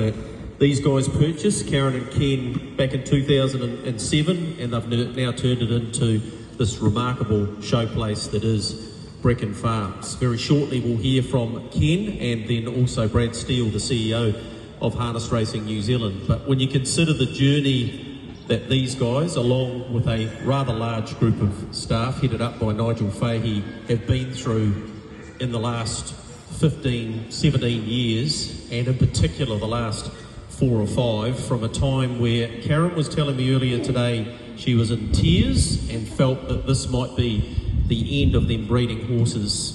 that these guys purchased, Karen and Ken, back in 2007, and they've now turned it into this remarkable showplace that is Breckon Farms. Very shortly we'll hear from Ken and then also Brad Steele, the CEO of Harness Racing New Zealand. But when you consider the journey that these guys, along with a rather large group of staff headed up by Nigel Fahey, have been through in the last 15, 17 years, and in particular the last 4 or 5, from a time where Karen was telling me earlier today she was in tears and felt that this might be the end of them breeding horses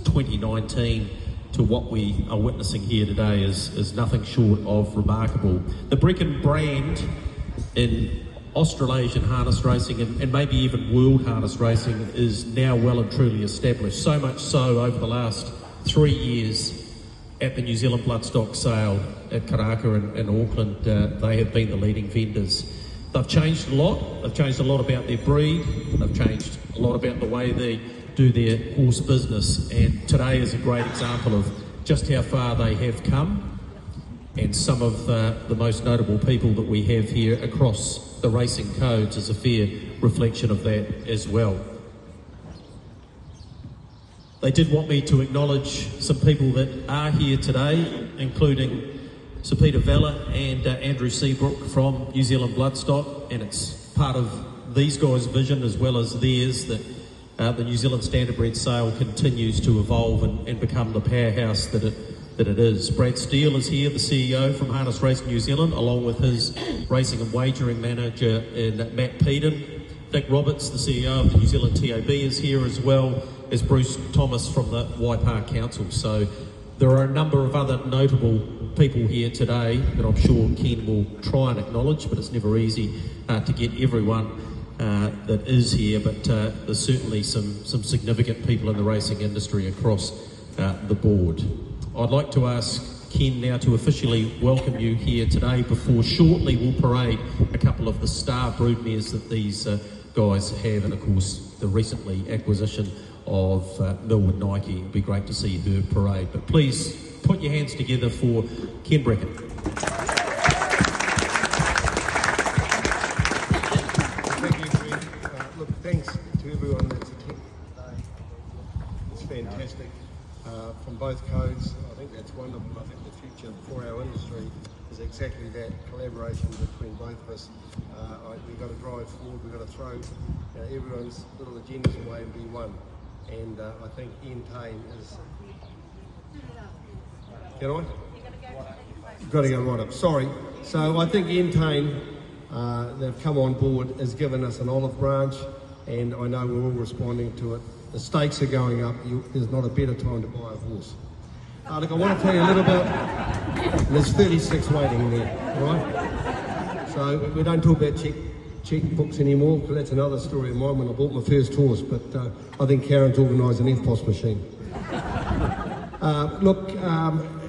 2019 to what we are witnessing here today is nothing short of remarkable. The Breckon brand in Australasian harness racing and maybe even world harness racing is now well and truly established. So much so over the last 3 years at the New Zealand Bloodstock sale at Karaka in Auckland, they have been the leading vendors. They've changed a lot. They've changed a lot about their breed. They've changed a lot about the way they do their horse business. And today is a great example of just how far they have come, and some of the most notable people that we have here across the racing codes is a fair reflection of that as well. They did want me to acknowledge some people that are here today, including Sir Peter Vella and Andrew Seabrook from New Zealand Bloodstock, and it's part of these guys' vision as well as theirs that the New Zealand Standardbred sale continues to evolve and become the powerhouse that it is. Brad Steele is here, the CEO from Harness Racing New Zealand, along with his racing and wagering manager Matt Peden. Nick Roberts, the CEO of the New Zealand TAB, is here, as well as Bruce Thomas from the Waipa Council. So there are a number of other notable people here today that I'm sure Ken will try and acknowledge, but it's never easy to get everyone that is here. But there's certainly some significant people in the racing industry across the board. I'd like to ask Ken now to officially welcome you here today before shortly we'll parade a couple of the star broodmares that these guys have, and of course the recently acquisition of Millwood Nike. It'd be great to see her parade. But please put your hands together for Ken Breckon. Thank you, Fred. Look, thanks to everyone that's attended today. It's fantastic. From both codes, I think that's wonderful. I think the future for our industry is exactly that, collaboration between both of us. We've got to drive forward, we've got to throw everyone's little agendas away and be one. And I think Ian Tane is... Can I? Got to go right up. Sorry. So I think Ian Tane, they've come on board, has given us an olive branch, and I know we're all responding to it. The stakes are going up. There's not a better time to buy a horse. Look, I want to tell you a little bit. There's 36 waiting there, all right? So we don't talk about checkbooks anymore, because that's another story of mine when I bought my first horse, but I think Karen's organised an FPOS machine. Look,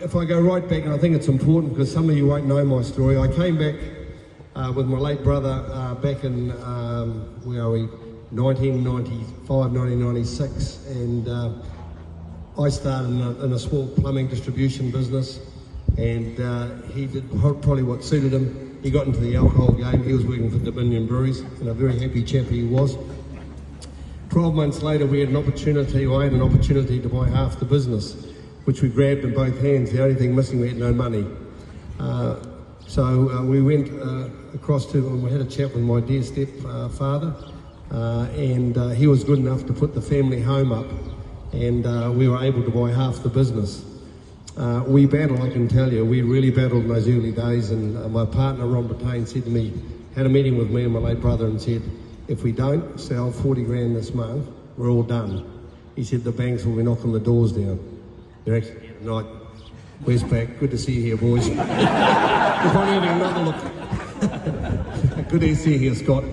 if I go right back, and I think it's important because some of you won't know my story, I came back with my late brother back in, where are we, 1995, 1996, and I started in a small plumbing distribution business, and he did probably what suited him. He got into the alcohol game. He was working for Dominion Breweries, and a very happy chap he was. 12 months later, I had an opportunity to buy half the business, which we grabbed in both hands. The only thing missing, we had no money. So we went across to, and we had a chat with my dear stepfather, and he was good enough to put the family home up, and we were able to buy half the business. We battled, I can tell you, we really battled in those early days, and my partner Ron Brattain said to me, had a meeting with me and my late brother and said, if we don't sell 40 grand this month, we're all done. He said the banks will be knocking the doors down. They're actually here tonight. Where's Pack? Good to see you here, boys. We're probably having another look. Good to see you here, Scott.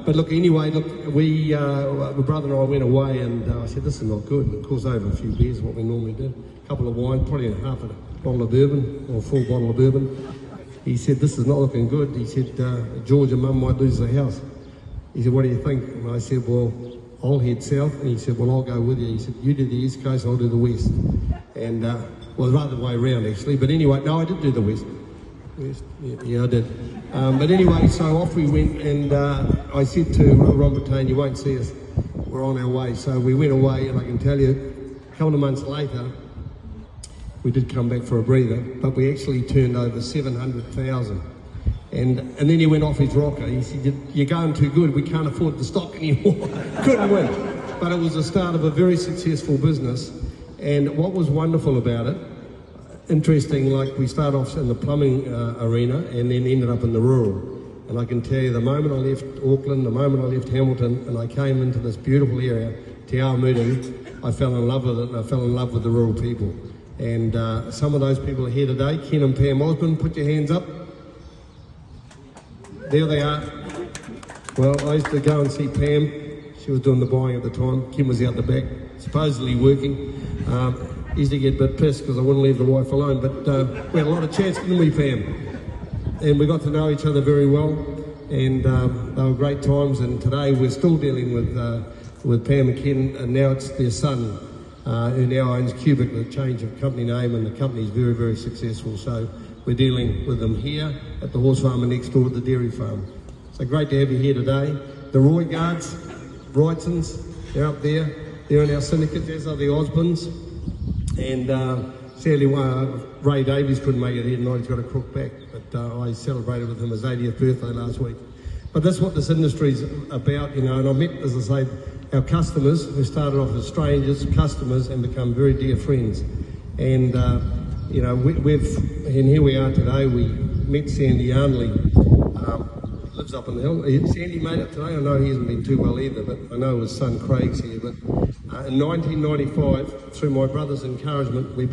But look, anyway, look, my brother and I went away, and I said, this is not good. And of course, over a few beers, what we normally do. A couple of wine, probably half a bottle of bourbon, or a full bottle of bourbon. He said, this is not looking good. He said, George and Mum might lose the house. He said, what do you think? And I said, well, I'll head south. And he said, well, I'll go with you. He said, you do the east coast, I'll do the west. And, well, rather the way around, actually. But anyway, no, I did do the west. Yeah, I did. But anyway, so off we went, and I said to Ron Butane, you won't see us, we're on our way. So we went away, and I can tell you, a couple of months later, we did come back for a breather, but we actually turned over 700,000. And then he went off his rocker. He said, you're going too good, we can't afford the stock anymore. Couldn't win. But it was the start of a very successful business. And what was wonderful about it, interesting, like we started off in the plumbing arena and then ended up in the rural. And I can tell you, the moment I left Auckland, the moment I left Hamilton, and I came into this beautiful area, Te Awamutu, I fell in love with it, and I fell in love with the rural people. And some of those people are here today. Ken and Pam Osborne, put your hands up. There they are. Well, I used to go and see Pam. She was doing the buying at the time. Ken was out the back, supposedly working. Used to get a bit pissed because I wouldn't leave the wife alone, but we had a lot of chats, didn't we, Pam? And we got to know each other very well, and they were great times. And today we're still dealing with Pam and Ken, and now it's their son, who now owns Cubic, the change of company name, and the company's very, very successful. So we're dealing with them here at the horse farm and next door at the dairy farm. So great to have you here today. The Roy Guards, Brightsons, they're up there. They're in our syndicate, as are the Osborns. And sadly, Ray Davies couldn't make it here tonight, he's got a crook back, but I celebrated with him his 80th birthday last week. But that's what this industry's about, you know, and I met, as I say, our customers, who started off as strangers, customers, and become very dear friends. And, you know, and here we are today. We met Sandy Arnley, lives up on the hill. Sandy made it today. I know he hasn't been too well either, but I know his son Craig's here. But in 1995, through my brother's encouragement, we